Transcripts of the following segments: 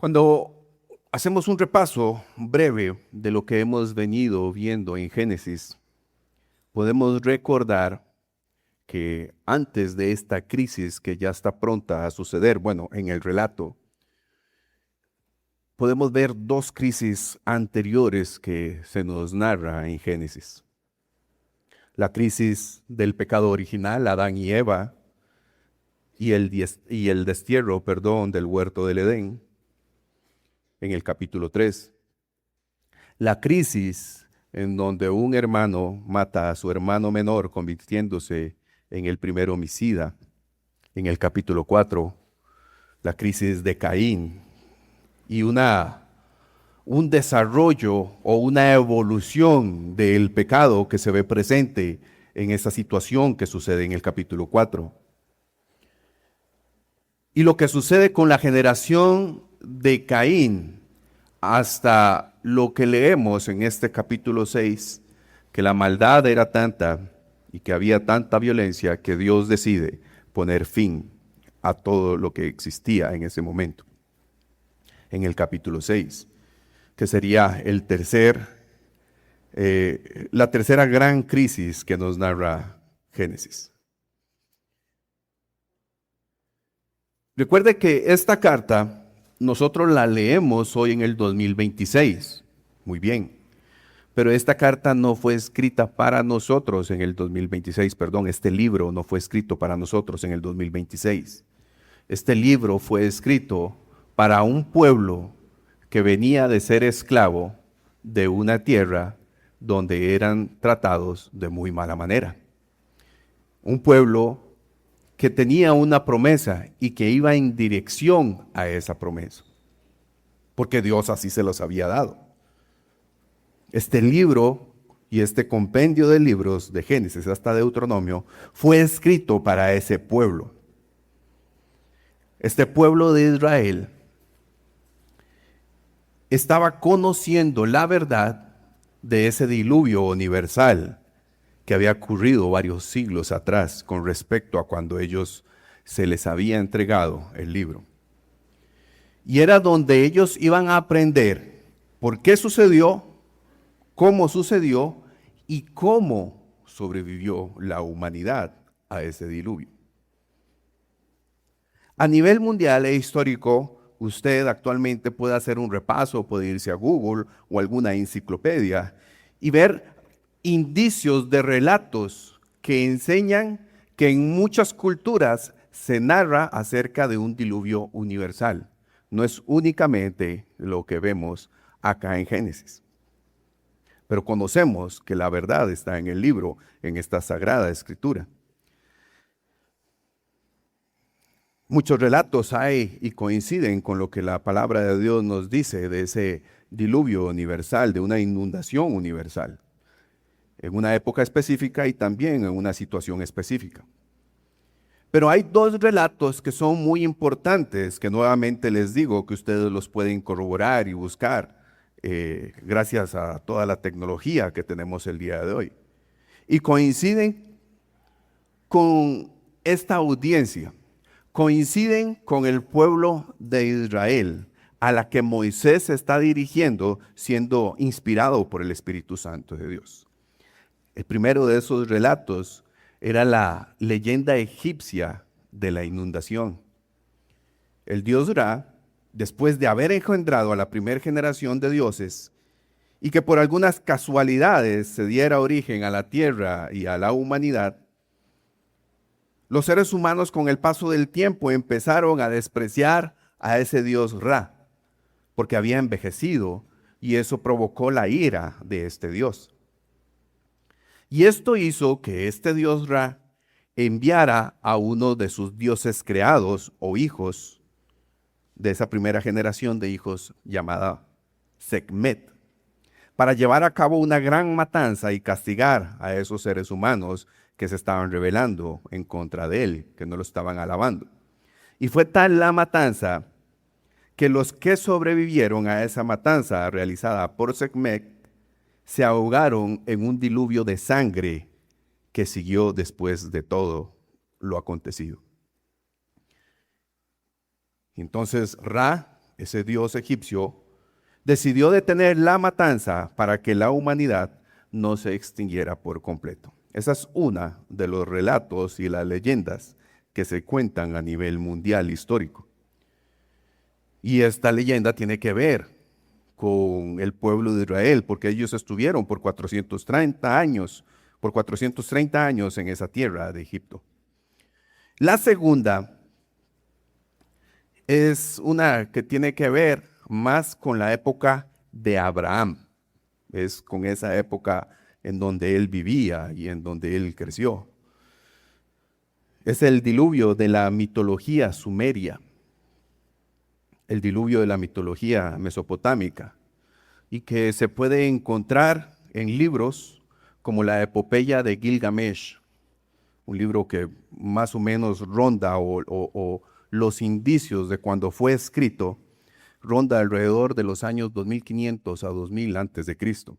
Cuando hacemos un repaso breve de lo que hemos venido viendo en Génesis, podemos recordar que antes de esta crisis que ya está pronta a suceder, bueno, en el relato, podemos ver dos crisis anteriores que se nos narra en Génesis. La crisis del pecado original, Adán y Eva, y el destierro, del huerto del Edén, en el capítulo 3. La crisis en donde un hermano mata a su hermano menor, convirtiéndose en el primer homicida, en el capítulo 4. La crisis de Caín y un desarrollo o una evolución del pecado que se ve presente en esa situación que sucede en el capítulo 4. Y lo que sucede con la generación de Caín hasta lo que leemos en este capítulo 6, que la maldad era tanta y que había tanta violencia que Dios decide poner fin a todo lo que existía en ese momento. En el capítulo 6, que sería la tercera gran crisis que nos narra Génesis. Recuerde que esta carta nosotros la leemos hoy en el 2026. Muy bien. Pero esta carta no fue escrita para nosotros en el 2026, este libro no fue escrito para nosotros en el 2026. Este libro fue escrito para un pueblo que venía de ser esclavo de una tierra donde eran tratados de muy mala manera. Un pueblo que tenía una promesa y que iba en dirección a esa promesa, porque Dios así se los había dado. Este libro y este compendio de libros de Génesis hasta Deuteronomio fue escrito para ese pueblo. Este pueblo de Israel estaba conociendo la verdad de ese diluvio universal que había ocurrido varios siglos atrás con respecto a cuando ellos se les había entregado el libro. Y era donde ellos iban a aprender por qué sucedió, cómo sucedió y cómo sobrevivió la humanidad a ese diluvio. A nivel mundial e histórico, usted actualmente puede hacer un repaso, puede irse a Google o alguna enciclopedia y ver indicios de relatos que enseñan que en muchas culturas se narra acerca de un diluvio universal. No es únicamente lo que vemos acá en Génesis. Pero conocemos que la verdad está en el libro, en esta sagrada escritura. Muchos relatos hay y coinciden con lo que la palabra de Dios nos dice de ese diluvio universal, de una inundación universal, en una época específica y también en una situación específica. Pero hay dos relatos que son muy importantes, que nuevamente les digo que ustedes los pueden corroborar y buscar gracias a toda la tecnología que tenemos el día de hoy. Y coinciden con esta audiencia, coinciden con el pueblo de Israel, a la que Moisés se está dirigiendo, siendo inspirado por el Espíritu Santo de Dios. El primero de esos relatos era la leyenda egipcia de la inundación. El dios Ra, después de haber engendrado a la primera generación de dioses, y que por algunas casualidades se diera origen a la tierra y a la humanidad, los seres humanos con el paso del tiempo empezaron a despreciar a ese dios Ra, porque había envejecido y eso provocó la ira de este dios. Y esto hizo que este dios Ra enviara a uno de sus dioses creados o hijos de esa primera generación de hijos llamada Sekhmet, para llevar a cabo una gran matanza y castigar a esos seres humanos que se estaban rebelando en contra de él, que no lo estaban alabando. Y fue tal la matanza que los que sobrevivieron a esa matanza realizada por Sekhmet se ahogaron en un diluvio de sangre que siguió después de todo lo acontecido. Entonces Ra ese dios egipcio, decidió detener la matanza para que la humanidad no se extinguiera por completo. Esa es una de los relatos y las leyendas que se cuentan a nivel mundial histórico. Y esta leyenda tiene que ver con el pueblo de Israel, porque ellos estuvieron por 430 años en esa tierra de Egipto. La segunda es una que tiene que ver más con la época de Abraham. Es con esa época en donde él vivía y en donde él creció. Es el diluvio de la mitología sumeria, el diluvio de la mitología mesopotámica, y que se puede encontrar en libros como la Epopeya de Gilgamesh, un libro que más o menos ronda o los indicios de cuando fue escrito, ronda alrededor de los años 2500 a 2000 antes de Cristo.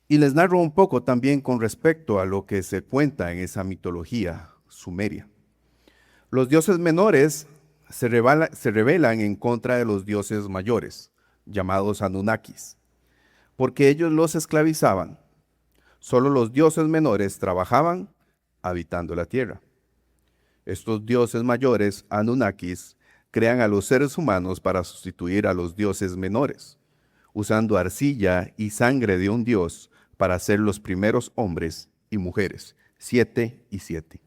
Y les narro un poco también con respecto a lo que se cuenta en esa mitología sumeria. Los dioses menores se rebelan en contra de los dioses mayores, llamados Anunnakis, porque ellos los esclavizaban. Solo los dioses menores trabajaban habitando la tierra. Estos dioses mayores, Anunnakis, crean a los seres humanos para sustituir a los dioses menores, usando arcilla y sangre de un dios para ser los primeros hombres y mujeres, 7 y 7.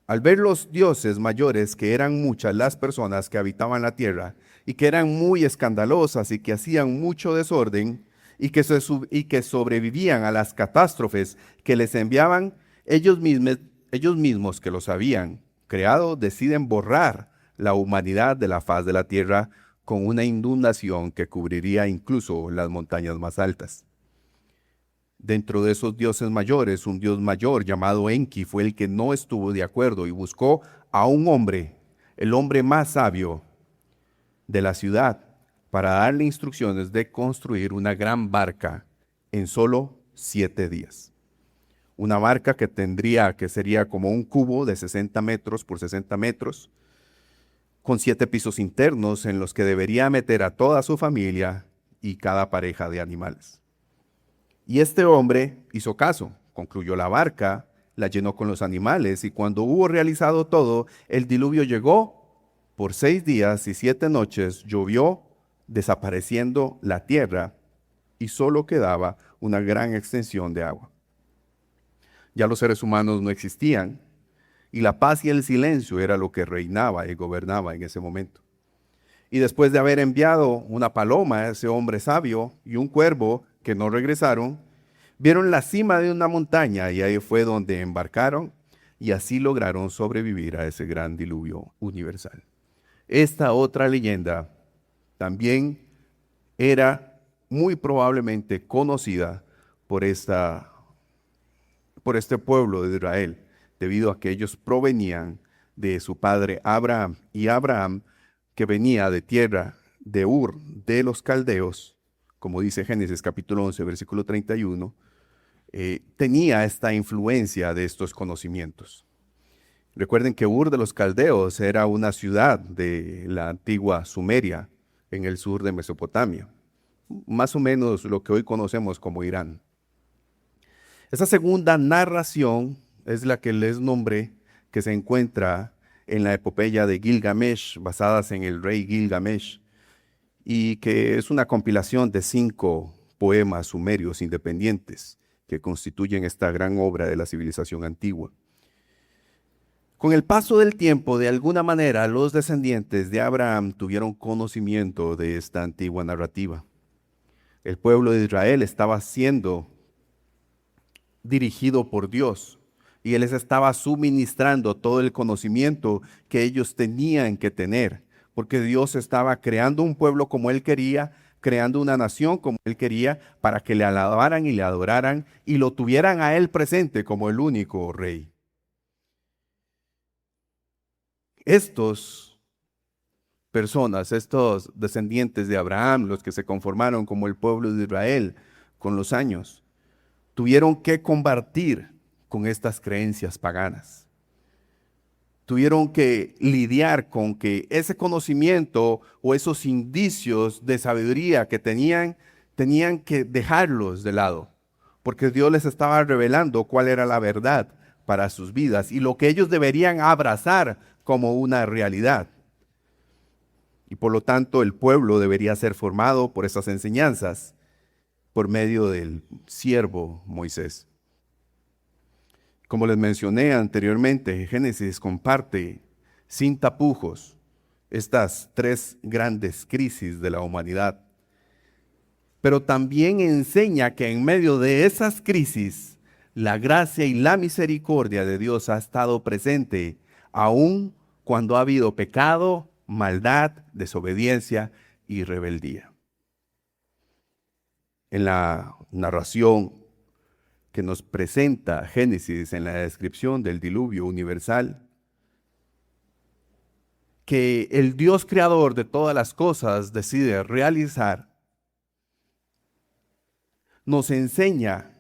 Al ver los dioses mayores, que eran muchas las personas que habitaban la tierra y que eran muy escandalosas y que hacían mucho desorden y que sobrevivían a las catástrofes que les enviaban, ellos mismos que los habían creado deciden borrar la humanidad de la faz de la tierra con una inundación que cubriría incluso las montañas más altas. Dentro de esos dioses mayores, un dios mayor llamado Enki fue el que no estuvo de acuerdo y buscó a un hombre, el hombre más sabio de la ciudad, para darle instrucciones de construir una gran barca en solo 7 días. Una barca que sería como un cubo de 60 metros por 60 metros, con 7 pisos internos en los que debería meter a toda su familia y cada pareja de animales. Y este hombre hizo caso, concluyó la barca, la llenó con los animales, y cuando hubo realizado todo, el diluvio llegó. Por 6 días y 7 noches llovió, desapareciendo la tierra, y solo quedaba una gran extensión de agua. Ya los seres humanos no existían, y la paz y el silencio era lo que reinaba y gobernaba en ese momento. Y después de haber enviado una paloma a ese hombre sabio y un cuervo que no regresaron, vieron la cima de una montaña y ahí fue donde embarcaron y así lograron sobrevivir a ese gran diluvio universal. Esta otra leyenda también era muy probablemente conocida por este pueblo de Israel, debido a que ellos provenían de su padre Abraham, y Abraham, que venía de tierra de Ur de los caldeos, como dice Génesis capítulo 11, versículo 31, tenía esta influencia de estos conocimientos. Recuerden que Ur de los caldeos era una ciudad de la antigua Sumeria, en el sur de Mesopotamia, más o menos lo que hoy conocemos como Irán. Esa segunda narración es la que les nombré, que se encuentra en la epopeya de Gilgamesh, basadas en el rey Gilgamesh, y que es una compilación de 5 poemas sumerios independientes que constituyen esta gran obra de la civilización antigua. Con el paso del tiempo, de alguna manera, los descendientes de Abraham tuvieron conocimiento de esta antigua narrativa. El pueblo de Israel estaba siendo dirigido por Dios y Él les estaba suministrando todo el conocimiento que ellos tenían que tener, porque Dios estaba creando un pueblo como Él quería, creando una nación como Él quería, para que le alabaran y le adoraran y lo tuvieran a Él presente como el único rey. Estos descendientes de Abraham, los que se conformaron como el pueblo de Israel con los años, tuvieron que combatir con estas creencias paganas. tuvieron que lidiar con que ese conocimiento o esos indicios de sabiduría que tenían que dejarlos de lado, porque Dios les estaba revelando cuál era la verdad para sus vidas y lo que ellos deberían abrazar como una realidad. Y por lo tanto el pueblo debería ser formado por esas enseñanzas por medio del siervo Moisés. Como les mencioné anteriormente, Génesis comparte sin tapujos estas tres grandes crisis de la humanidad. Pero también enseña que en medio de esas crisis, la gracia y la misericordia de Dios ha estado presente, aun cuando ha habido pecado, maldad, desobediencia y rebeldía. En la narración que nos presenta Génesis en la descripción del diluvio universal, que el Dios creador de todas las cosas decide realizar, nos enseña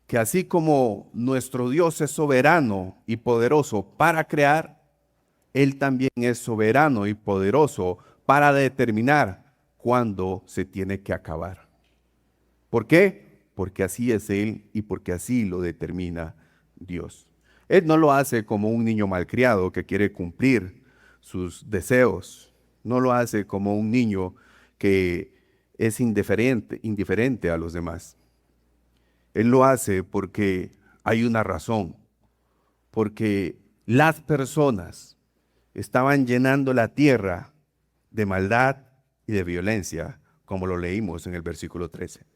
que así como nuestro Dios es soberano y poderoso para crear, Él también es soberano y poderoso para determinar cuándo se tiene que acabar. ¿Por qué? Porque así es Él y porque así lo determina Dios. Él no lo hace como un niño malcriado que quiere cumplir sus deseos. No lo hace como un niño que es indiferente a los demás. Él lo hace porque hay una razón, porque las personas estaban llenando la tierra de maldad y de violencia, como lo leímos en el versículo 13.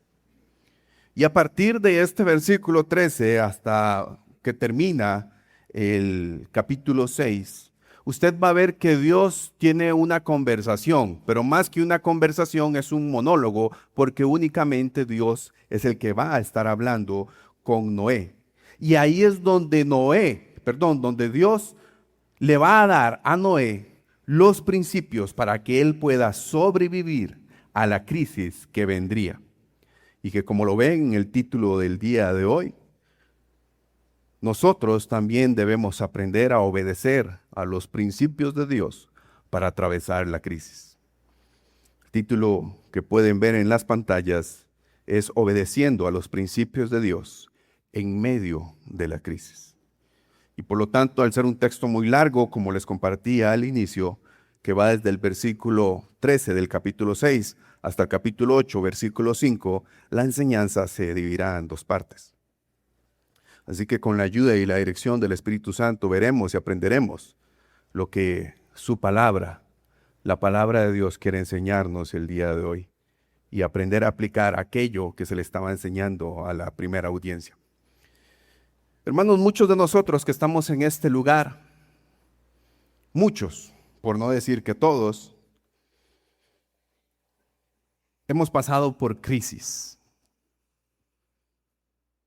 Y a partir de este versículo 13 hasta que termina el capítulo 6, usted va a ver que Dios tiene una conversación, pero más que una conversación es un monólogo, porque únicamente Dios es el que va a estar hablando con Noé. Y ahí es donde donde Dios le va a dar a Noé los principios para que él pueda sobrevivir a la crisis que vendría. Y que como lo ven en el título del día de hoy, nosotros también debemos aprender a obedecer a los principios de Dios para atravesar la crisis. El título que pueden ver en las pantallas es Obedeciendo a los principios de Dios en medio de la crisis. Y por lo tanto, al ser un texto muy largo, como les compartía al inicio, que va desde el versículo 13 del capítulo 6 hasta el capítulo 8, versículo 5, la enseñanza se dividirá en dos partes. Así que con la ayuda y la dirección del Espíritu Santo veremos y aprenderemos lo que su palabra, la palabra de Dios quiere enseñarnos el día de hoy y aprender a aplicar aquello que se le estaba enseñando a la primera audiencia. Hermanos, muchos de nosotros que estamos en este lugar, muchos, por no decir que todos, hemos pasado por crisis.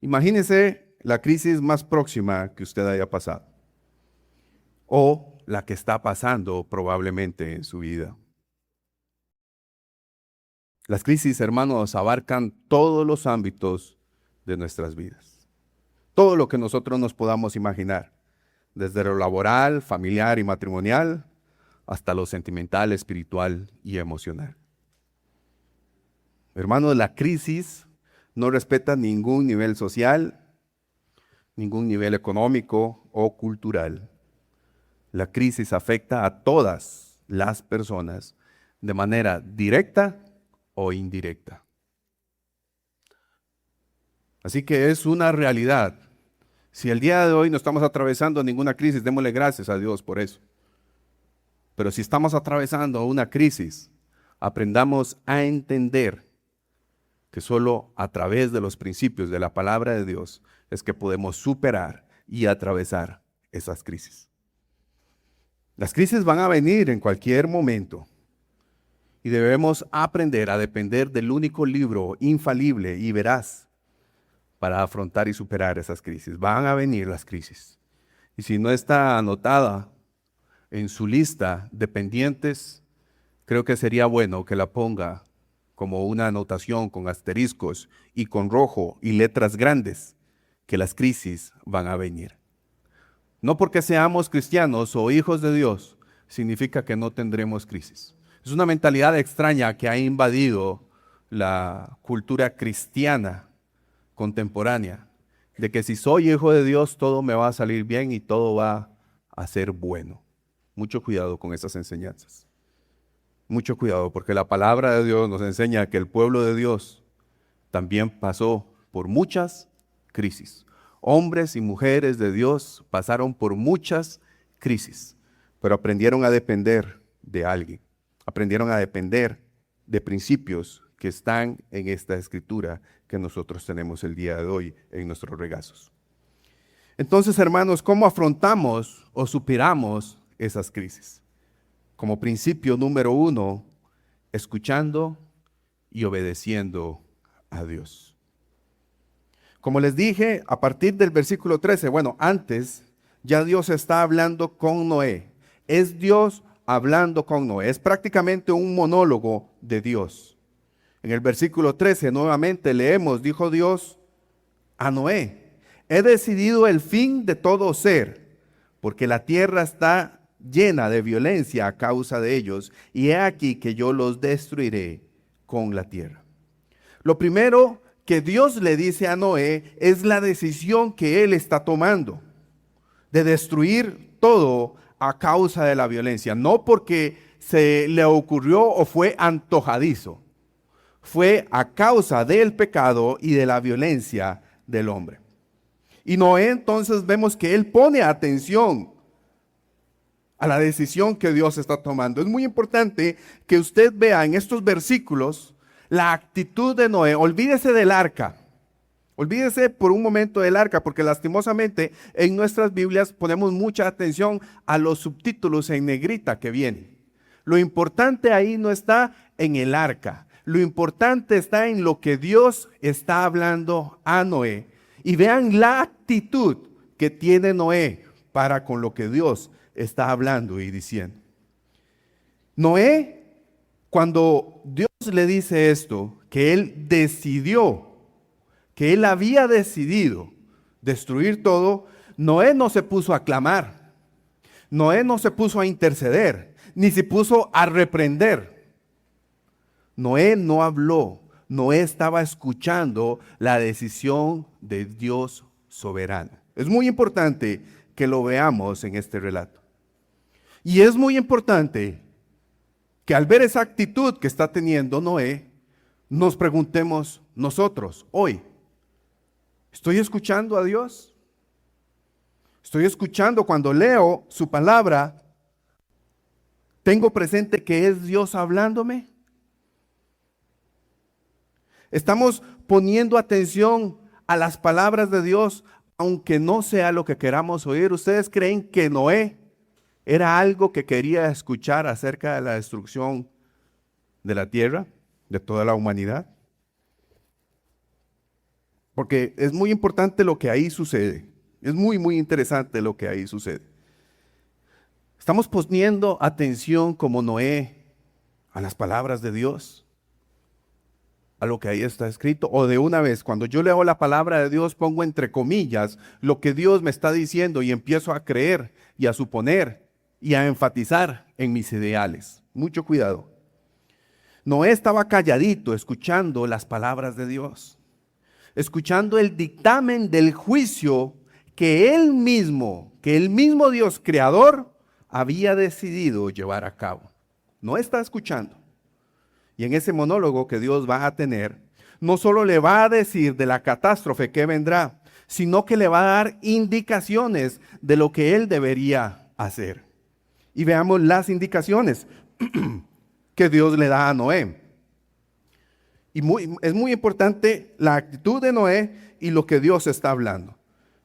Imagínese la crisis más próxima que usted haya pasado o la que está pasando probablemente en su vida. Las crisis, hermanos, abarcan todos los ámbitos de nuestras vidas. Todo lo que nosotros nos podamos imaginar, desde lo laboral, familiar y matrimonial, hasta lo sentimental, espiritual y emocional. Hermanos, la crisis no respeta ningún nivel social, ningún nivel económico o cultural. La crisis afecta a todas las personas de manera directa o indirecta. Así que es una realidad. Si el día de hoy no estamos atravesando ninguna crisis, démosle gracias a Dios por eso. Pero si estamos atravesando una crisis, aprendamos a entender que solo a través de los principios de la palabra de Dios es que podemos superar y atravesar esas crisis. Las crisis van a venir en cualquier momento y debemos aprender a depender del único libro infalible y veraz para afrontar y superar esas crisis. Van a venir las crisis. Y si no está anotada en su lista de pendientes, creo que sería bueno que la ponga como una anotación con asteriscos y con rojo y letras grandes, que las crisis van a venir. No porque seamos cristianos o hijos de Dios, significa que no tendremos crisis. Es una mentalidad extraña que ha invadido la cultura cristiana contemporánea, de que si soy hijo de Dios, todo me va a salir bien y todo va a ser bueno. Mucho cuidado con esas enseñanzas. Mucho cuidado, porque la palabra de Dios nos enseña que el pueblo de Dios también pasó por muchas crisis. Hombres y mujeres de Dios pasaron por muchas crisis, pero aprendieron a depender de alguien. Aprendieron a depender de principios que están en esta escritura que nosotros tenemos el día de hoy en nuestros regazos. Entonces, hermanos, ¿cómo afrontamos o superamos esas crisis? Como principio número 1, escuchando y obedeciendo a Dios. Como les dije, a partir del versículo 13, antes ya Dios está hablando con Noé. Es Dios hablando con Noé. Es prácticamente un monólogo de Dios. En el versículo 13 nuevamente leemos, dijo Dios a Noé: he decidido el fin de todo ser, porque la tierra está llena de violencia a causa de ellos, y he aquí que yo los destruiré con la tierra. Lo primero que Dios le dice a Noé es la decisión que él está tomando de destruir todo a causa de la violencia, no porque se le ocurrió o fue antojadizo, fue a causa del pecado y de la violencia del hombre. Y Noé entonces vemos que él pone atención a la decisión que Dios está tomando. Es muy importante que usted vea en estos versículos la actitud de Noé. Olvídese del arca. Olvídese por un momento del arca, porque lastimosamente en nuestras Biblias ponemos mucha atención a los subtítulos en negrita que vienen. Lo importante ahí no está en el arca. Lo importante está en lo que Dios está hablando a Noé. Y vean la actitud que tiene Noé para con lo que Dios está hablando y diciendo. Noé, cuando Dios le dice esto, que él decidió, que él había decidido destruir todo, Noé no se puso a clamar, Noé no se puso a interceder, ni se puso a reprender. Noé no habló, Noé estaba escuchando la decisión de Dios soberano. Es muy importante que lo veamos en este relato. Y es muy importante que al ver esa actitud que está teniendo Noé, nos preguntemos nosotros hoy: ¿estoy escuchando a Dios? ¿Estoy escuchando cuando leo su palabra? ¿Tengo presente que es Dios hablándome? ¿Estamos poniendo atención a las palabras de Dios, aunque no sea lo que queramos oír? ¿Ustedes creen que Noé era algo que quería escuchar acerca de la destrucción de la tierra, de toda la humanidad? Porque es muy importante lo que ahí sucede. Es muy, muy interesante lo que ahí sucede. ¿Estamos poniendo atención como Noé a las palabras de Dios? ¿A lo que ahí está escrito? O de una vez, cuando yo leo la palabra de Dios, pongo entre comillas lo que Dios me está diciendo y empiezo a creer y a suponer y a enfatizar en mis ideales. Mucho cuidado. Noé estaba calladito escuchando las palabras de Dios, escuchando el dictamen del juicio que el mismo Dios creador había decidido llevar a cabo. No está escuchando. Y en ese monólogo que Dios va a tener, no solo le va a decir de la catástrofe que vendrá, sino que le va a dar indicaciones de lo que él debería hacer. Y veamos las indicaciones que Dios le da a Noé. Y es muy importante la actitud de Noé y lo que Dios está hablando.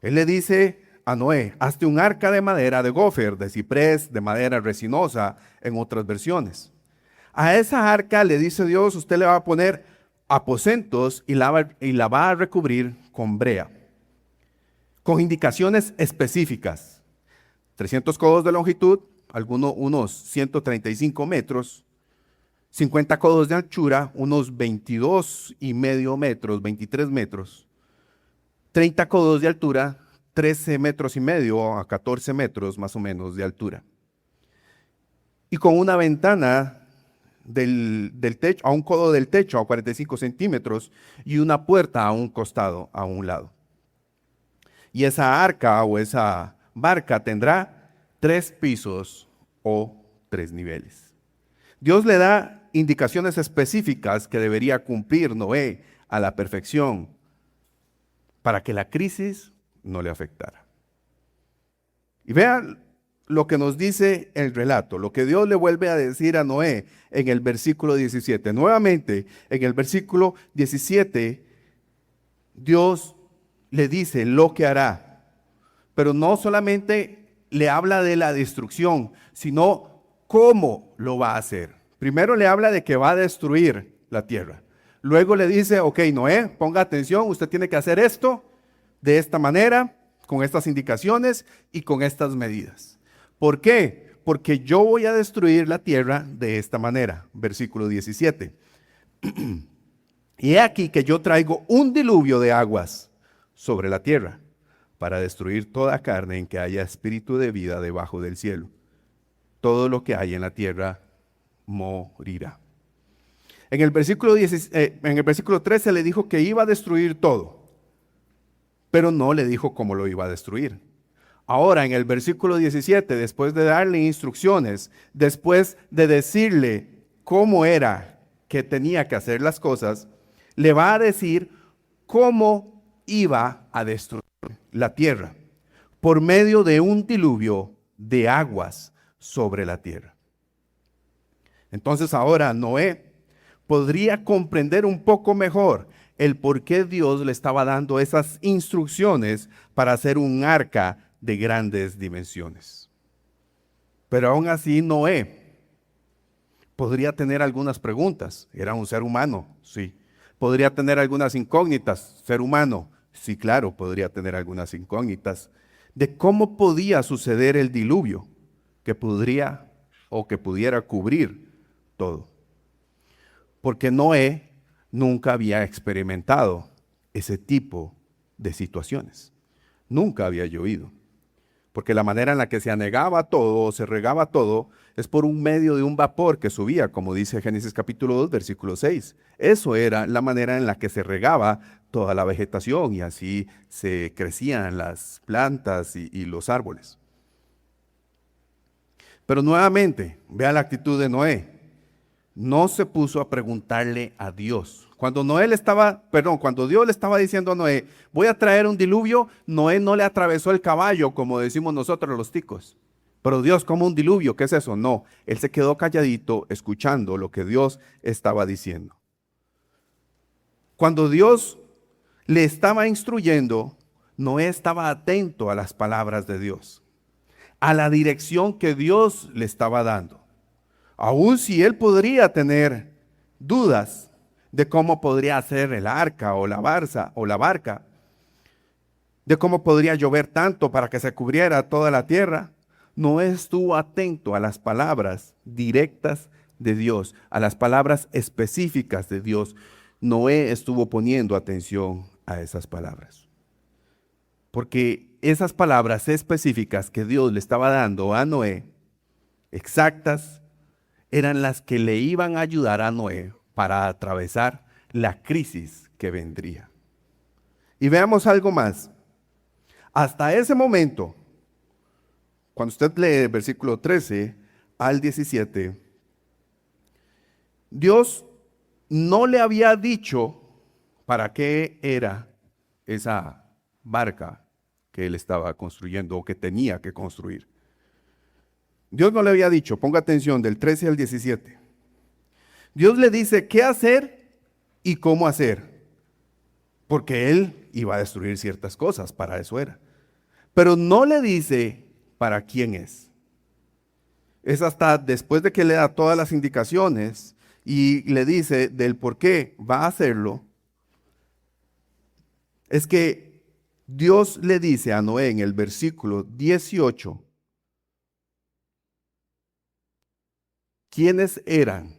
Él le dice a Noé: hazte un arca de madera de gofer, de ciprés, de madera resinosa, en otras versiones. A esa arca, le dice Dios, usted le va a poner aposentos y la va a recubrir con brea, con indicaciones específicas. 300 codos de longitud, unos 135 metros, 50 codos de anchura, unos 22,5 metros, 23 metros, 30 codos de altura, 13 metros y medio a 14 metros más o menos de altura. Y con una ventana del techo, a un codo del techo, a 45 centímetros, y una puerta a un costado, a un lado. Y esa arca o esa barca tendrá 3 pisos o 3 niveles. Dios le da indicaciones específicas que debería cumplir Noé a la perfección para que la crisis no le afectara. Y vean lo que nos dice el relato, lo que Dios le vuelve a decir a Noé en el versículo 17. Nuevamente, en el versículo 17, Dios le dice lo que hará, pero no solamente le habla de la destrucción, sino cómo lo va a hacer. Primero le habla de que va a destruir la tierra. Luego le dice, ok, Noé, ponga atención, usted tiene que hacer esto de esta manera, con estas indicaciones y con estas medidas. ¿Por qué? Porque yo voy a destruir la tierra de esta manera. Versículo 17. Y he aquí que yo traigo un diluvio de aguas sobre la tierra para destruir toda carne en que haya espíritu de vida debajo del cielo. Todo lo que hay en la tierra morirá. En el versículo 13 le dijo que iba a destruir todo, pero no le dijo cómo lo iba a destruir. Ahora en el versículo 17, después de darle instrucciones, después de decirle cómo era que tenía que hacer las cosas, le va a decir cómo iba a destruir la tierra por medio de un diluvio de aguas sobre la tierra. Entonces ahora Noé podría comprender un poco mejor el por qué Dios le estaba dando esas instrucciones para hacer un arca de grandes dimensiones. Pero aún así Noé podría tener algunas preguntas. Era un ser humano, sí. Podría tener algunas incógnitas. Ser humano, sí, claro, podría tener algunas incógnitas de cómo podía suceder el diluvio que podría o que pudiera cubrir todo. Porque Noé nunca había experimentado ese tipo de situaciones. Nunca había llovido. Porque la manera en la que se anegaba todo o se regaba todo es por un medio de un vapor que subía, como dice Génesis capítulo 2, versículo 6. Eso era la manera en la que se regaba toda la vegetación y así se crecían las plantas y los árboles. Pero nuevamente, vea la actitud de Noé. No se puso a preguntarle a Dios. Cuando Dios le estaba diciendo a Noé, voy a traer un diluvio, Noé no le atravesó el caballo, como decimos nosotros los ticos. Pero Dios, ¿cómo un diluvio? ¿Qué es eso? No, él se quedó calladito escuchando lo que Dios estaba diciendo. Cuando Dios le estaba instruyendo, Noé estaba atento a las palabras de Dios, a la dirección que Dios le estaba dando. Aun si él podría tener dudas de cómo podría hacer el arca o la barca, de cómo podría llover tanto para que se cubriera toda la tierra, Noé estuvo atento a las palabras directas de Dios, a las palabras específicas de Dios. Noé estuvo poniendo atención a esas palabras. Porque esas palabras específicas que Dios le estaba dando a Noé, exactas, eran las que le iban a ayudar a Noé para atravesar la crisis que vendría. Y veamos algo más. Hasta ese momento, cuando usted lee el versículo 13 al 17, Dios no le había dicho para qué era esa barca que él estaba construyendo o que tenía que construir. Dios no le había dicho, ponga atención, del 13 al 17. Dios le dice qué hacer y cómo hacer, porque él iba a destruir ciertas cosas, para eso era. Pero no le dice para quién es. Es hasta después de que le da todas las indicaciones y le dice del por qué va a hacerlo, es que Dios le dice a Noé en el versículo 18, quiénes eran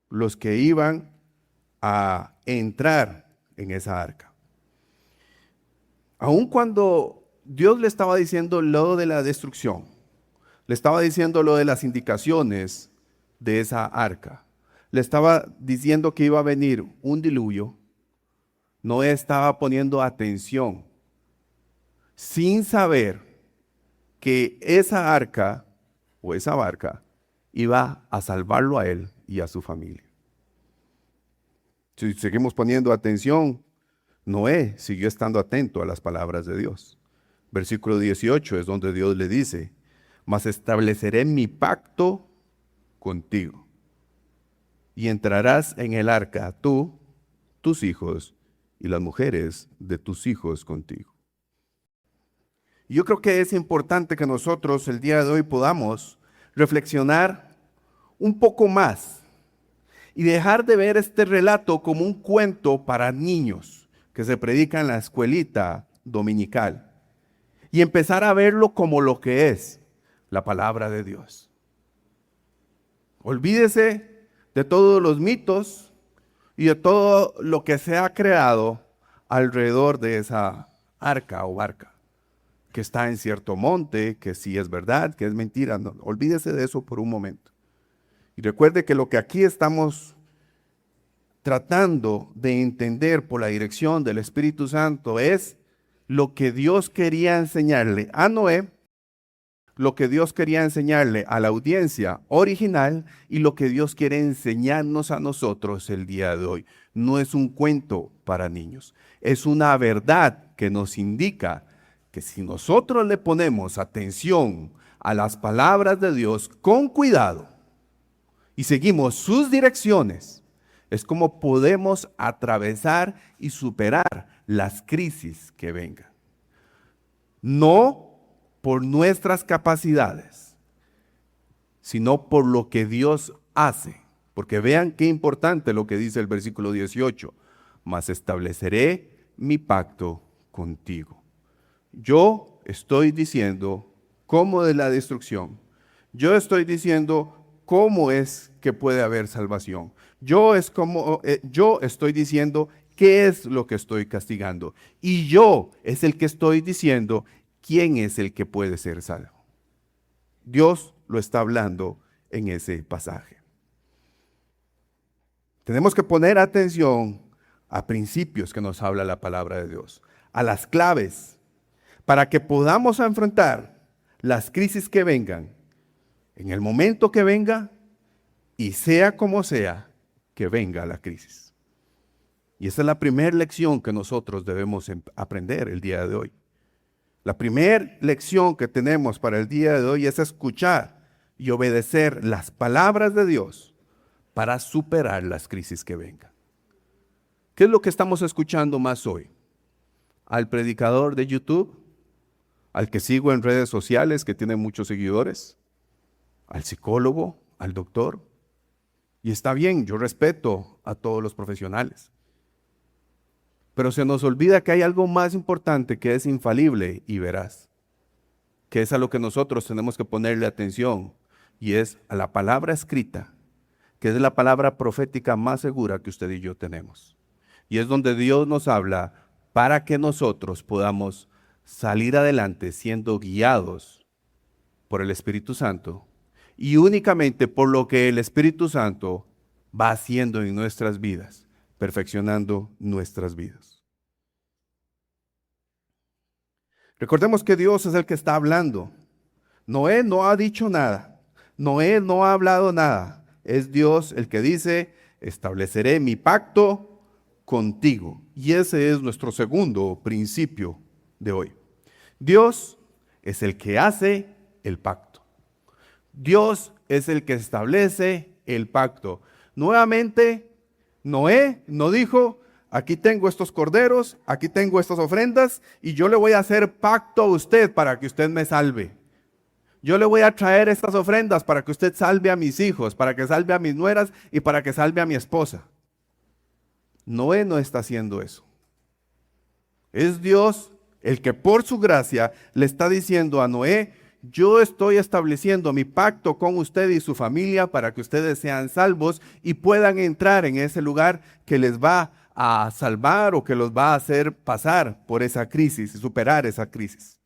los que iban a entrar en esa arca. Aun cuando Dios le estaba diciendo lo de la destrucción, le estaba diciendo lo de las indicaciones de esa arca, le estaba diciendo que iba a venir un diluvio. Noé estaba poniendo atención, sin saber que esa arca o esa barca iba a salvarlo a él y a su familia. Si seguimos poniendo atención, Noé siguió estando atento a las palabras de Dios. Versículo 18 es donde Dios le dice: mas estableceré mi pacto contigo, y entrarás en el arca tú, tus hijos y las mujeres de tus hijos contigo. Yo creo que es importante que nosotros el día de hoy podamos reflexionar un poco más y dejar de ver este relato como un cuento para niños que se predica en la escuelita dominical y empezar a verlo como lo que es la palabra de Dios. Olvídese de todos los mitos y de todo lo que se ha creado alrededor de esa arca o barca, que está en cierto monte, que sí es verdad, que es mentira. No, olvídese de eso por un momento. Y recuerde que lo que aquí estamos tratando de entender por la dirección del Espíritu Santo es lo que Dios quería enseñarle a Noé, lo que Dios quería enseñarle a la audiencia original y lo que Dios quiere enseñarnos a nosotros el día de hoy. No es un cuento para niños, es una verdad que nos indica que si nosotros le ponemos atención a las palabras de Dios con cuidado y seguimos sus direcciones, es como podemos atravesar y superar las crisis que vengan. No por nuestras capacidades, sino por lo que Dios hace. Porque vean qué importante lo que dice el versículo 18. Mas estableceré mi pacto contigo. Yo estoy diciendo cómo de la destrucción. Yo estoy diciendo cómo es que puede haber salvación. Yo estoy diciendo qué es lo que estoy castigando. Y yo es el que estoy diciendo quién es el que puede ser salvo. Dios lo está hablando en ese pasaje. Tenemos que poner atención a principios que nos habla la palabra de Dios, a las claves, para que podamos enfrentar las crisis que vengan, en el momento que venga, y sea como sea que venga la crisis. Y esa es la primera lección que nosotros debemos aprender el día de hoy. La primera lección que tenemos para el día de hoy es escuchar y obedecer las palabras de Dios para superar las crisis que vengan. ¿Qué es lo que estamos escuchando más hoy? ¿Al predicador de YouTube? ¿Al que sigo en redes sociales que tiene muchos seguidores? ¿Al psicólogo? ¿Al doctor? Y está bien, yo respeto a todos los profesionales. Pero se nos olvida que hay algo más importante que es infalible y veraz, que es a lo que nosotros tenemos que ponerle atención, y es a la palabra escrita, que es la palabra profética más segura que usted y yo tenemos. Y es donde Dios nos habla para que nosotros podamos salir adelante siendo guiados por el Espíritu Santo y únicamente por lo que el Espíritu Santo va haciendo en nuestras vidas, perfeccionando nuestras vidas. Recordemos que Dios es el que está hablando. Noé no ha dicho nada. Noé no ha hablado nada. Es Dios el que dice: estableceré mi pacto contigo. Y ese es nuestro segundo principio de hoy. Dios es el que hace el pacto. Dios es el que establece el pacto. Nuevamente, Noé no dijo: aquí tengo estos corderos, aquí tengo estas ofrendas y yo le voy a hacer pacto a usted para que usted me salve. Yo le voy a traer estas ofrendas para que usted salve a mis hijos, para que salve a mis nueras y para que salve a mi esposa. Noé no está haciendo eso. Es Dios el que por su gracia le está diciendo a Noé: yo estoy estableciendo mi pacto con usted y su familia para que ustedes sean salvos y puedan entrar en ese lugar que les va a salvar o que los va a hacer pasar por esa crisis y superar esa crisis.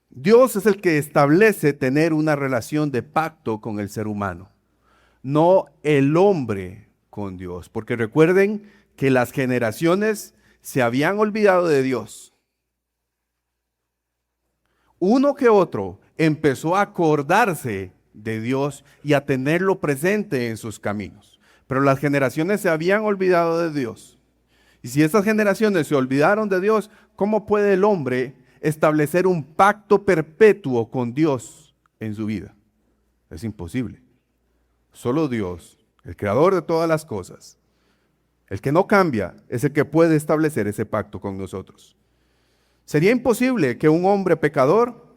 Dios es el que establece tener una relación de pacto con el ser humano, no el hombre con Dios. Porque recuerden que las generaciones se habían olvidado de Dios. Uno que otro empezó a acordarse de Dios y a tenerlo presente en sus caminos. Pero las generaciones se habían olvidado de Dios. Y si esas generaciones se olvidaron de Dios, ¿cómo puede el hombre establecer un pacto perpetuo con Dios en su vida? Es imposible. Solo Dios, el creador de todas las cosas, el que no cambia, es el que puede establecer ese pacto con nosotros. Sería imposible que un hombre pecador,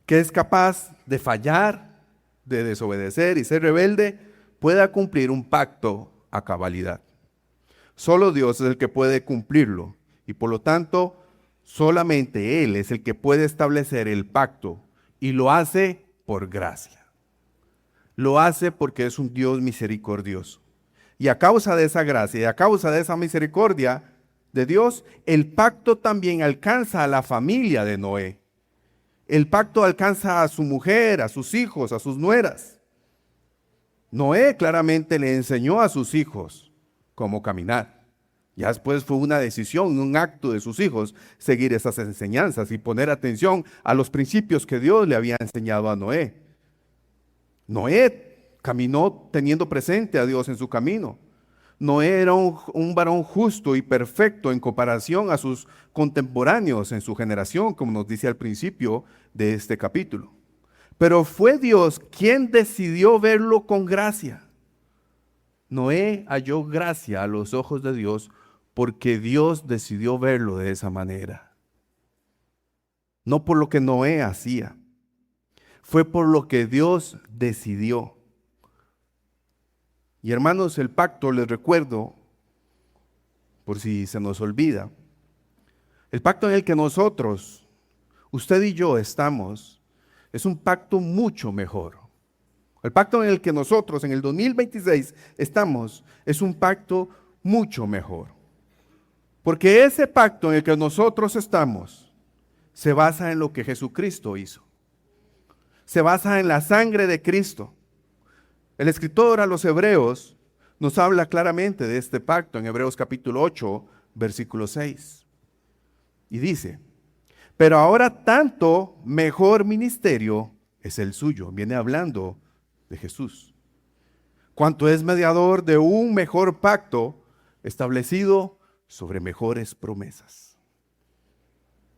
que es capaz de fallar, de desobedecer y ser rebelde, pueda cumplir un pacto a cabalidad. Solo Dios es el que puede cumplirlo y por lo tanto solamente Él es el que puede establecer el pacto y lo hace por gracia. Lo hace porque es un Dios misericordioso. Y a causa de esa gracia y a causa de esa misericordia de Dios, el pacto también alcanza a la familia de Noé. El pacto alcanza a su mujer, a sus hijos, a sus nueras. Noé claramente le enseñó a sus hijos cómo caminar. Ya después fue una decisión, un acto de sus hijos seguir esas enseñanzas y poner atención a los principios que Dios le había enseñado a Noé. Noé caminó teniendo presente a Dios en su camino. Noé era un varón justo y perfecto en comparación a sus contemporáneos en su generación, como nos dice al principio de este capítulo. Pero fue Dios quien decidió verlo con gracia. Noé halló gracia a los ojos de Dios porque Dios decidió verlo de esa manera. No por lo que Noé hacía, fue por lo que Dios decidió. Y hermanos, el pacto, les recuerdo, por si se nos olvida, el pacto en el que nosotros, usted y yo estamos, es un pacto mucho mejor. El pacto en el que nosotros en el 2026 estamos es un pacto mucho mejor. Porque ese pacto en el que nosotros estamos se basa en lo que Jesucristo hizo. Se basa en la sangre de Cristo. El escritor a los Hebreos nos habla claramente de este pacto en Hebreos capítulo 8, versículo 6. Y dice, pero ahora tanto mejor ministerio es el suyo. Viene hablando de Jesús. Cuanto es mediador de un mejor pacto establecido sobre mejores promesas.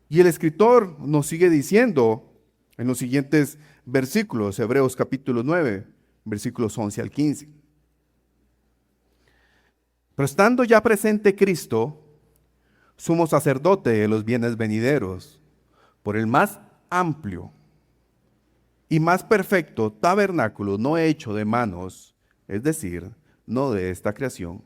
Y el escritor nos sigue diciendo en los siguientes versículos, Hebreos capítulo 9, versículos 11 al 15. Pero estando ya presente Cristo, sumo sacerdote de los bienes venideros, por el más amplio y más perfecto tabernáculo no hecho de manos, es decir, no de esta creación,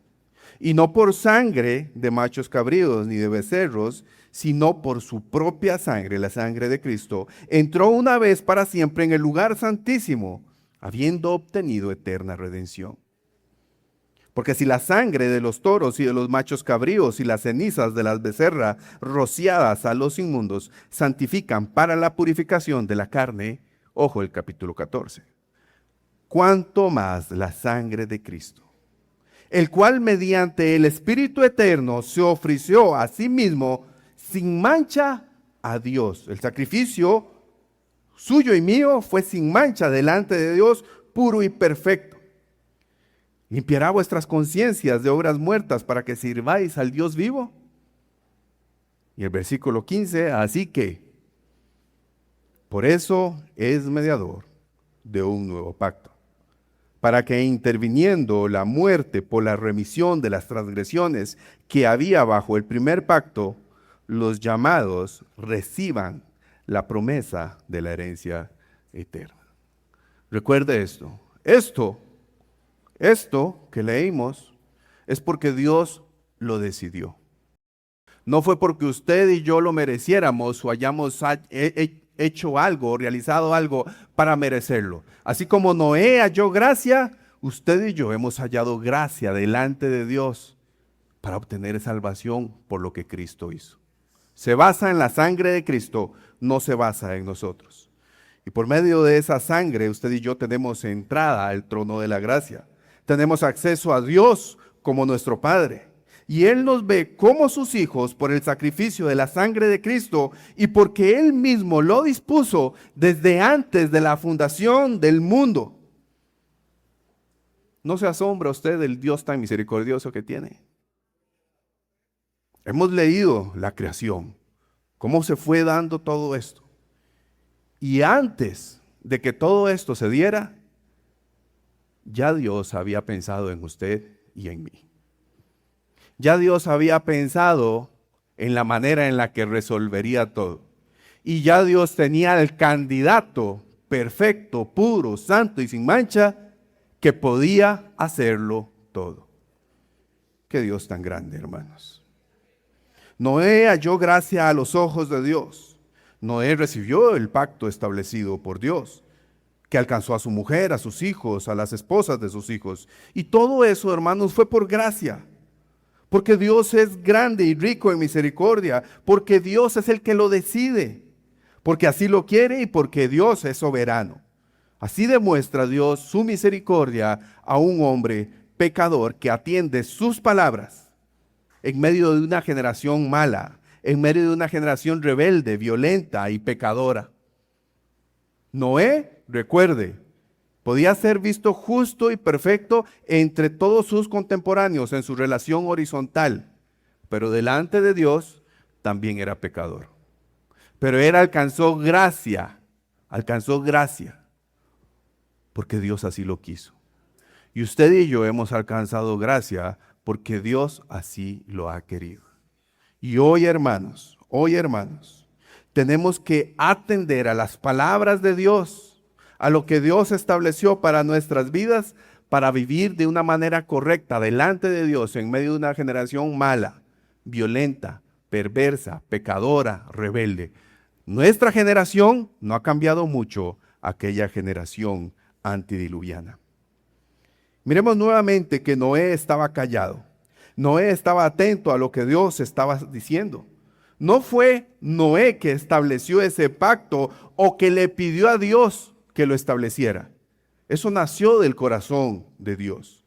y no por sangre de machos cabríos ni de becerros, sino por su propia sangre, la sangre de Cristo, entró una vez para siempre en el lugar santísimo, habiendo obtenido eterna redención. Porque si la sangre de los toros y de los machos cabríos y las cenizas de las becerras rociadas a los inmundos santifican para la purificación de la carne, ojo el capítulo 14, cuánto más la sangre de Cristo, el cual mediante el Espíritu Eterno se ofreció a sí mismo sin mancha a Dios. El sacrificio suyo y mío fue sin mancha delante de Dios, puro y perfecto. ¿Limpiará vuestras conciencias de obras muertas para que sirváis al Dios vivo? Y el versículo 15, así que, por eso es mediador de un nuevo pacto, para que interviniendo la muerte por la remisión de las transgresiones que había bajo el primer pacto, los llamados reciban la promesa de la herencia eterna. Recuerde esto. Esto que leímos es porque Dios lo decidió. No fue porque usted y yo lo mereciéramos o hayamos hecho algo, realizado algo para merecerlo. Así como Noé halló gracia, usted y yo hemos hallado gracia delante de Dios para obtener salvación por lo que Cristo hizo. Se basa en la sangre de Cristo, no se basa en nosotros. Y por medio de esa sangre, usted y yo tenemos entrada al trono de la gracia. Tenemos acceso a Dios como nuestro Padre. Y Él nos ve como sus hijos por el sacrificio de la sangre de Cristo y porque Él mismo lo dispuso desde antes de la fundación del mundo. ¿No se asombra usted del Dios tan misericordioso que tiene? Hemos leído la creación, cómo se fue dando todo esto. Y antes de que todo esto se diera, ya Dios había pensado en usted y en mí. Ya Dios había pensado en la manera en la que resolvería todo. Y ya Dios tenía el candidato perfecto, puro, santo y sin mancha que podía hacerlo todo. Qué Dios tan grande, hermanos. Noé halló gracia a los ojos de Dios. Noé recibió el pacto establecido por Dios, que alcanzó a su mujer, a sus hijos, a las esposas de sus hijos. Y todo eso, hermanos, fue por gracia. Porque Dios es grande y rico en misericordia. Porque Dios es el que lo decide. Porque así lo quiere y porque Dios es soberano. Así demuestra Dios su misericordia a un hombre pecador que atiende sus palabras en medio de una generación mala, en medio de una generación rebelde, violenta y pecadora. Noé, recuerde, podía ser visto justo y perfecto entre todos sus contemporáneos en su relación horizontal, pero delante de Dios también era pecador. Pero él alcanzó gracia, porque Dios así lo quiso. Y usted y yo hemos alcanzado gracia porque Dios así lo ha querido. Y hoy, hermanos, tenemos que atender a las palabras de Dios, a lo que Dios estableció para nuestras vidas, para vivir de una manera correcta delante de Dios en medio de una generación mala, violenta, perversa, pecadora, rebelde. Nuestra generación no ha cambiado mucho a aquella generación antidiluviana. Miremos nuevamente que Noé estaba callado. Noé estaba atento a lo que Dios estaba diciendo. No fue Noé que estableció ese pacto o que le pidió a Dios que lo estableciera. Eso nació del corazón de Dios.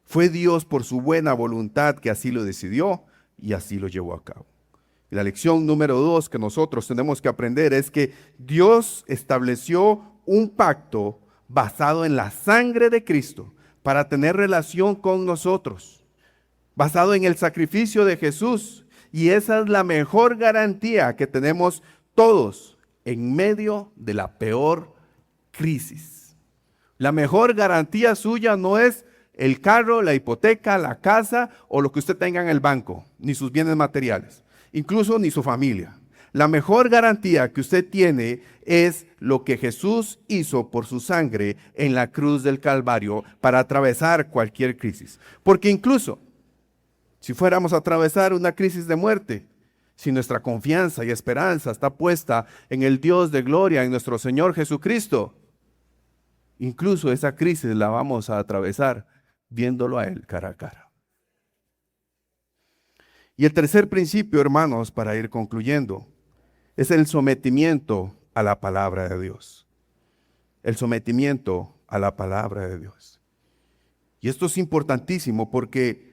Fue Dios por su buena voluntad que así lo decidió y así lo llevó a cabo. Y la lección número 2 que nosotros tenemos que aprender es que Dios estableció un pacto basado en la sangre de Cristo para tener relación con nosotros, basado en el sacrificio de Jesús. Y esa es la mejor garantía que tenemos todos en medio de la peor crisis. La mejor garantía suya no es el carro, la hipoteca, la casa o lo que usted tenga en el banco, ni sus bienes materiales, incluso ni su familia. La mejor garantía que usted tiene es lo que Jesús hizo por su sangre en la cruz del Calvario para atravesar cualquier crisis. Porque incluso si fuéramos a atravesar una crisis de muerte, si nuestra confianza y esperanza está puesta en el Dios de gloria, en nuestro Señor Jesucristo, incluso esa crisis la vamos a atravesar viéndolo a Él cara a cara. Y el tercer principio, hermanos, para ir concluyendo, es el sometimiento a la palabra de Dios. El sometimiento a la palabra de Dios. Y esto es importantísimo porque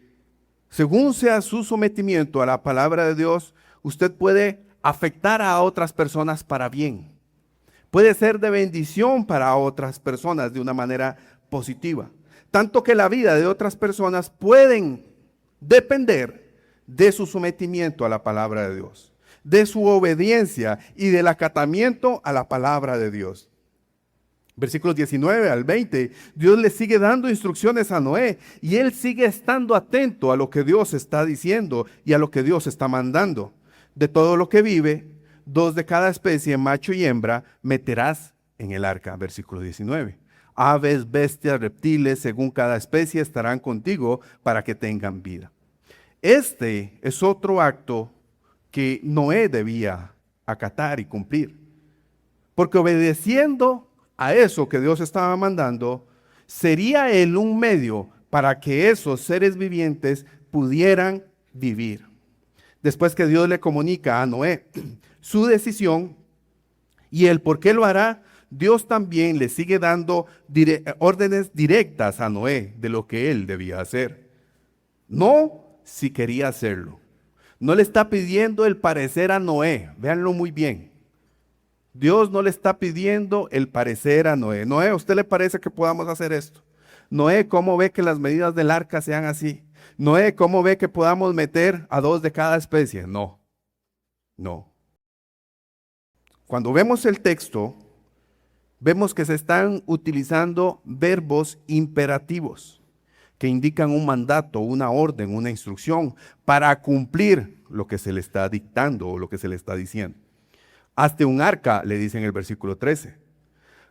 según sea su sometimiento a la palabra de Dios, usted puede afectar a otras personas para bien. Puede ser de bendición para otras personas de una manera positiva. Tanto que la vida de otras personas pueden depender de su sometimiento a la palabra de Dios, de su obediencia y del acatamiento a la palabra de Dios. Versículos 19 al 20, Dios le sigue dando instrucciones a Noé y él sigue estando atento a lo que Dios está diciendo y a lo que Dios está mandando. De todo lo que vive, 2 de cada especie, macho y hembra, meterás en el arca. Versículo 19. Aves, bestias, reptiles, según cada especie, estarán contigo para que tengan vida. Este es otro acto que Noé debía acatar y cumplir. Porque obedeciendo a eso que Dios estaba mandando, sería él un medio para que esos seres vivientes pudieran vivir. después que Dios le comunica a Noé su decisión y el por qué lo hará, Dios también le sigue dando órdenes directas a Noé de lo que él debía hacer. No si quería hacerlo. No le está pidiendo el parecer a Noé, véanlo muy bien. Dios no le está pidiendo el parecer a Noé. Noé, ¿a usted le parece que podamos hacer esto? Noé, ¿cómo ve que las medidas del arca sean así? Noé, ¿cómo ve que podamos meter a 2 de cada especie? No, no. Cuando vemos el texto, vemos que se están utilizando verbos imperativos que indican un mandato, una orden, una instrucción para cumplir lo que se le está dictando o lo que se le está diciendo. Hazte un arca, le dice en el versículo 13.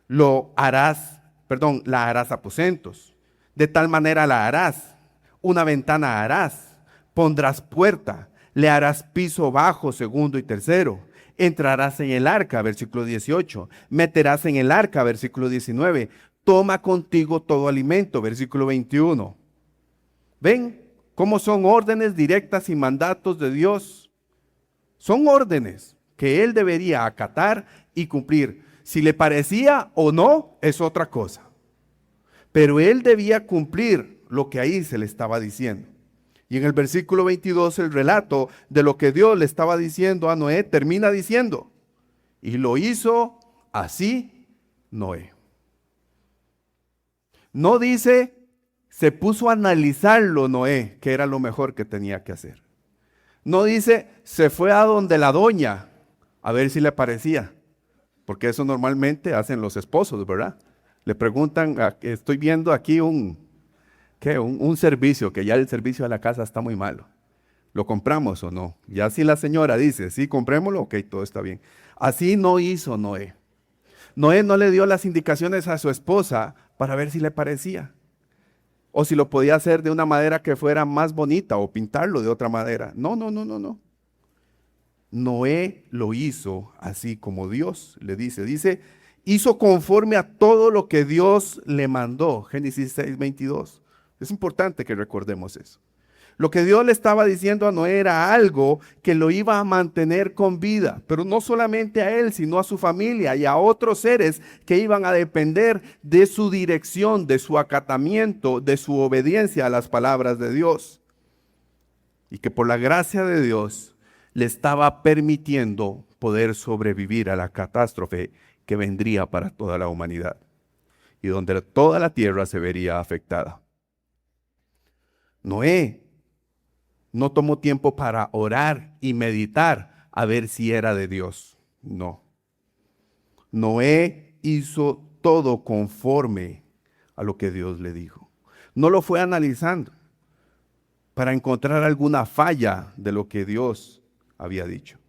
La harás aposentos. De tal manera la harás. Una ventana harás. Pondrás puerta. Le harás piso bajo, segundo y tercero. Entrarás en el arca, versículo 18. Meterás en el arca, versículo 19. Toma contigo todo alimento, versículo 21. ¿Ven cómo son órdenes directas y mandatos de Dios? Son órdenes que él debería acatar y cumplir. Si le parecía o no, es otra cosa. Pero él debía cumplir lo que ahí se le estaba diciendo. Y en el versículo 22, el relato de lo que Dios le estaba diciendo a Noé termina diciendo, y lo hizo así Noé. No dice, se puso a analizarlo Noé, que era lo mejor que tenía que hacer. No dice, se fue a donde la doña, a ver si le parecía, porque eso normalmente hacen los esposos, ¿verdad? Le preguntan, estoy viendo aquí un servicio, que ya el servicio de la casa está muy malo. ¿Lo compramos o no? Ya si la señora dice, sí, comprémoslo, ok, todo está bien. Así no hizo Noé. Noé no le dio las indicaciones a su esposa para ver si le parecía. O si lo podía hacer de una manera que fuera más bonita o pintarlo de otra manera. No. Noé lo hizo así como Dios le dice. Dice, hizo conforme a todo lo que Dios le mandó. Génesis 6:22. Es importante que recordemos eso. Lo que Dios le estaba diciendo a Noé era algo que lo iba a mantener con vida, pero no solamente a él, sino a su familia y a otros seres que iban a depender de su dirección, de su acatamiento, de su obediencia a las palabras de Dios. Y que por la gracia de Dios le estaba permitiendo poder sobrevivir a la catástrofe que vendría para toda la humanidad y donde toda la tierra se vería afectada. Noé no tomó tiempo para orar y meditar a ver si era de Dios. No. Noé hizo todo conforme a lo que Dios le dijo. No lo fue analizando para encontrar alguna falla de lo que Dios había dicho.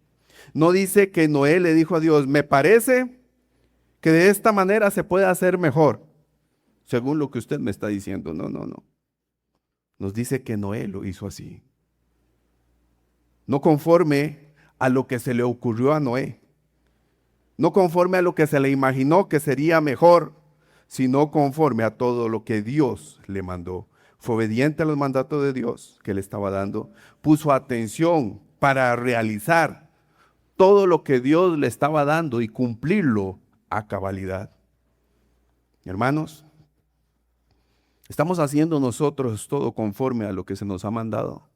No dice que Noé le dijo a Dios, me parece que de esta manera se puede hacer mejor, según lo que usted me está diciendo. No. Nos dice que Noé lo hizo así. No conforme a lo que se le ocurrió a Noé. No conforme a lo que se le imaginó que sería mejor, sino conforme a todo lo que Dios le mandó. Fue obediente a los mandatos de Dios que le estaba dando. Puso atención para realizar todo lo que Dios le estaba dando y cumplirlo a cabalidad. Hermanos, ¿estamos haciendo nosotros todo conforme a lo que se nos ha mandado?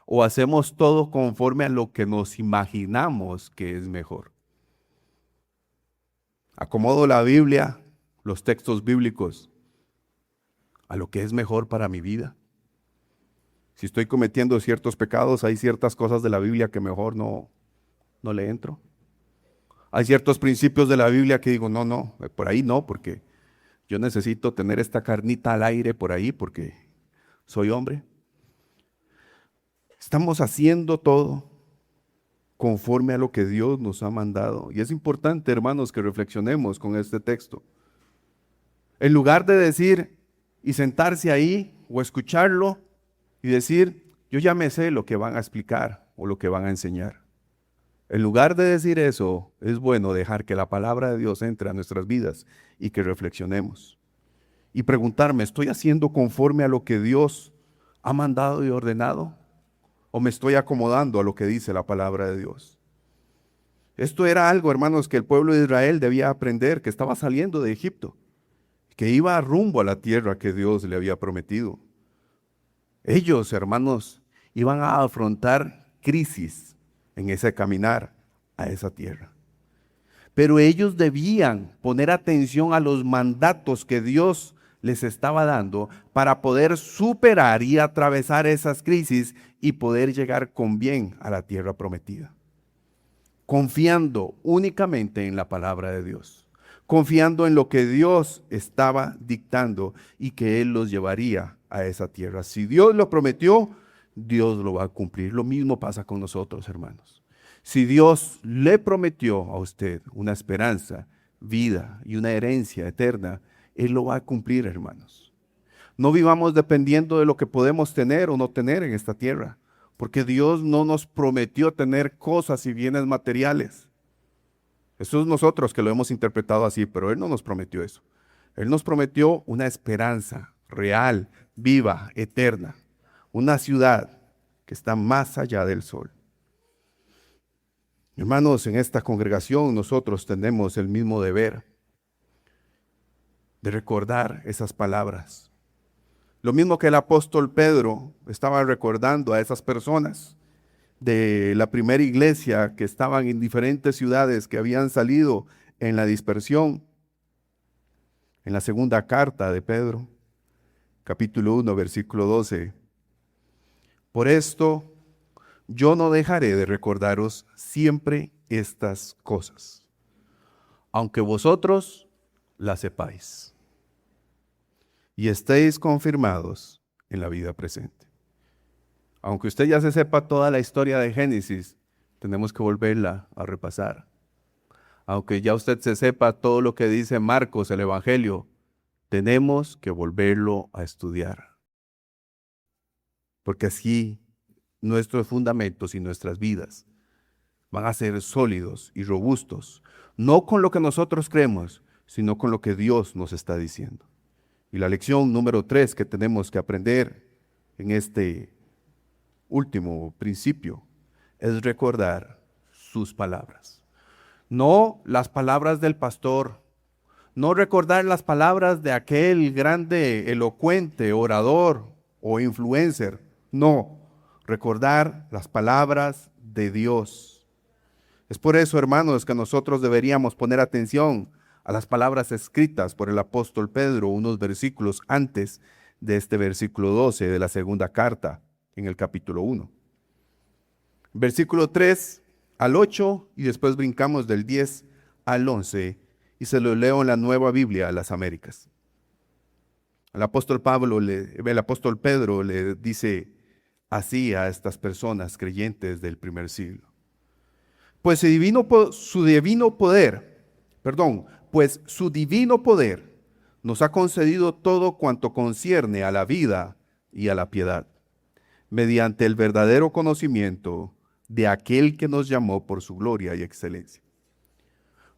¿O hacemos todo conforme a lo que nos imaginamos que es mejor? Acomodo la Biblia, los textos bíblicos, a lo que es mejor para mi vida. Si estoy cometiendo ciertos pecados, hay ciertas cosas de la Biblia que mejor no le entro. Hay ciertos principios de la Biblia que digo, no, por ahí no, porque yo necesito tener esta carnita al aire por ahí porque soy hombre. Estamos haciendo todo conforme a lo que Dios nos ha mandado. Y es importante, hermanos, que reflexionemos con este texto. En lugar de decir y sentarse ahí o escucharlo y decir, yo ya me sé lo que van a explicar o lo que van a enseñar. En lugar de decir eso, es bueno dejar que la palabra de Dios entre a nuestras vidas y que reflexionemos. Y preguntarme, ¿estoy haciendo conforme a lo que Dios ha mandado y ordenado? ¿O me estoy acomodando a lo que dice la palabra de Dios? Esto era algo, hermanos, que el pueblo de Israel debía aprender, que estaba saliendo de Egipto, que iba rumbo a la tierra que Dios le había prometido. Ellos, hermanos, iban a afrontar crisis en ese caminar a esa tierra. Pero ellos debían poner atención a los mandatos que Dios les estaba dando para poder superar y atravesar esas crisis y poder llegar con bien a la tierra prometida. Confiando únicamente en la palabra de Dios, confiando en lo que Dios estaba dictando y que Él los llevaría a esa tierra. Si Dios lo prometió, Dios lo va a cumplir. Lo mismo pasa con nosotros, hermanos. Si Dios le prometió a usted una esperanza, vida y una herencia eterna, Él lo va a cumplir, hermanos. No vivamos dependiendo de lo que podemos tener o no tener en esta tierra, porque Dios no nos prometió tener cosas y bienes materiales. Eso es nosotros que lo hemos interpretado así, pero Él no nos prometió eso. Él nos prometió una esperanza real, viva, eterna, una ciudad que está más allá del sol. Hermanos, en esta congregación nosotros tenemos el mismo deber de recordar esas palabras. Lo mismo que el apóstol Pedro estaba recordando a esas personas de la primera iglesia que estaban en diferentes ciudades que habían salido en la dispersión. En la segunda carta de Pedro, capítulo 1, versículo 12. Por esto, yo no dejaré de recordaros siempre estas cosas, aunque vosotros las sepáis y estéis confirmados en la vida presente. Aunque usted ya se sepa toda la historia de Génesis, tenemos que volverla a repasar. Aunque ya usted se sepa todo lo que dice Marcos, el Evangelio, tenemos que volverlo a estudiar. Porque así nuestros fundamentos y nuestras vidas van a ser sólidos y robustos, no con lo que nosotros creemos, sino con lo que Dios nos está diciendo. Y la lección número 3 que tenemos que aprender en este último principio es recordar sus palabras. No las palabras del pastor, no recordar las palabras de aquel grande, elocuente, orador o influencer. No, recordar las palabras de Dios. Es por eso, hermanos, que nosotros deberíamos poner atención a las palabras escritas por el apóstol Pedro unos versículos antes de este versículo 12 de la segunda carta en el capítulo 1. Versículo 3 al 8 y después brincamos del 10 al 11 y se lo leo en la Nueva Biblia a las Américas. El apóstol Pedro le dice así a estas personas creyentes del primer siglo. Pues su divino poder nos ha concedido todo cuanto concierne a la vida y a la piedad, mediante el verdadero conocimiento de aquel que nos llamó por su gloria y excelencia.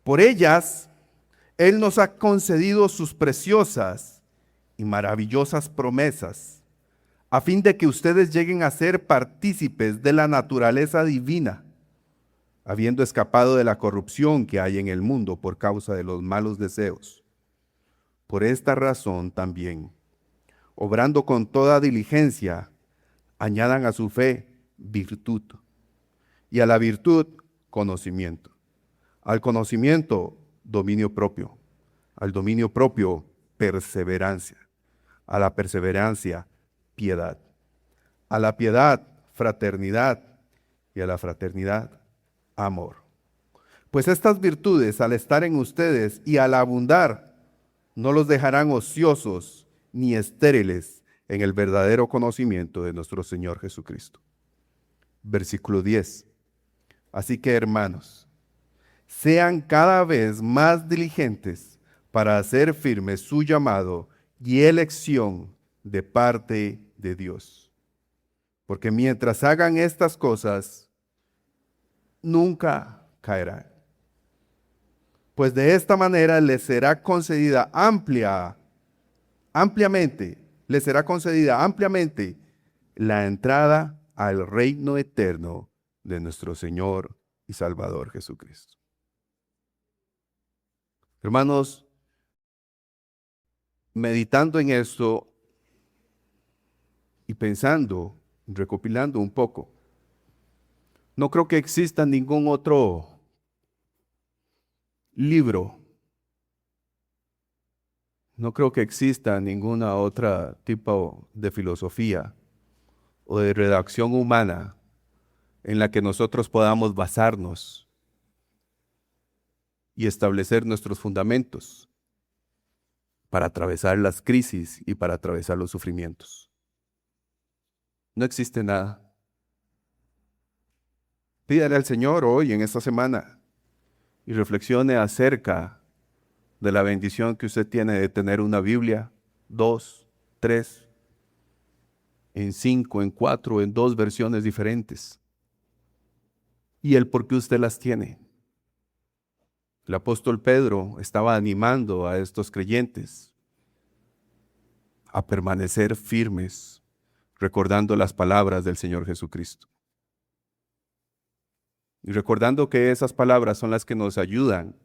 Por ellas, Él nos ha concedido sus preciosas y maravillosas promesas, a fin de que ustedes lleguen a ser partícipes de la naturaleza divina, habiendo escapado de la corrupción que hay en el mundo por causa de los malos deseos. Por esta razón también, obrando con toda diligencia, añadan a su fe virtud, y a la virtud conocimiento, al conocimiento dominio propio, al dominio propio perseverancia, a la perseverancia piedad, a la piedad fraternidad y a la fraternidad amor. Pues estas virtudes, al estar en ustedes y al abundar, no los dejarán ociosos ni estériles en el verdadero conocimiento de nuestro Señor Jesucristo. Versículo 10. Así que, hermanos, sean cada vez más diligentes para hacer firme su llamado y elección de parte de Dios. Porque mientras hagan estas cosas, nunca caerán. Pues de esta manera les será concedida ampliamente la entrada al reino eterno de nuestro Señor y Salvador Jesucristo. Hermanos, meditando en esto y pensando, recopilando un poco, no creo que exista ningún otro libro, no creo que exista ninguna otra tipo de filosofía o de redacción humana en la que nosotros podamos basarnos y establecer nuestros fundamentos para atravesar las crisis y para atravesar los sufrimientos. No existe nada. Pídale al Señor hoy, en esta semana, y reflexione acerca de la bendición que usted tiene de tener una Biblia, 2, 3, en 5, en 4, en 2 versiones diferentes. Y el por qué usted las tiene. El apóstol Pedro estaba animando a estos creyentes a permanecer firmes, recordando las palabras del Señor Jesucristo. Y recordando que esas palabras son las que nos ayudan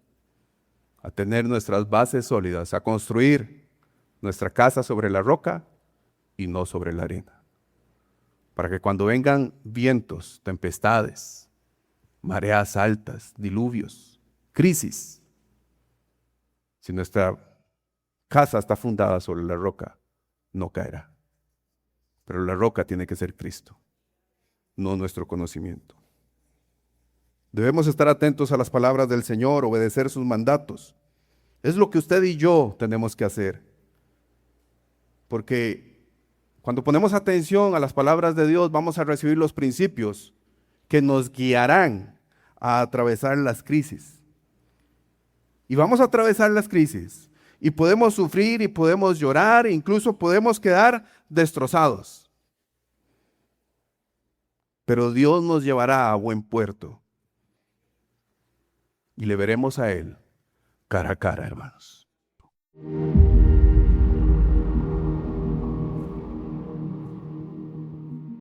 a tener nuestras bases sólidas, a construir nuestra casa sobre la roca y no sobre la arena. Para que cuando vengan vientos, tempestades, mareas altas, diluvios, crisis, si nuestra casa está fundada sobre la roca, no caerá. Pero la roca tiene que ser Cristo, no nuestro conocimiento. Debemos estar atentos a las palabras del Señor, obedecer sus mandatos. Es lo que usted y yo tenemos que hacer. Porque cuando ponemos atención a las palabras de Dios, vamos a recibir los principios que nos guiarán a atravesar las crisis. Y vamos a atravesar las crisis. Y podemos sufrir y podemos llorar, e incluso podemos quedar destrozados. Pero Dios nos llevará a buen puerto. Y le veremos a Él cara a cara, hermanos.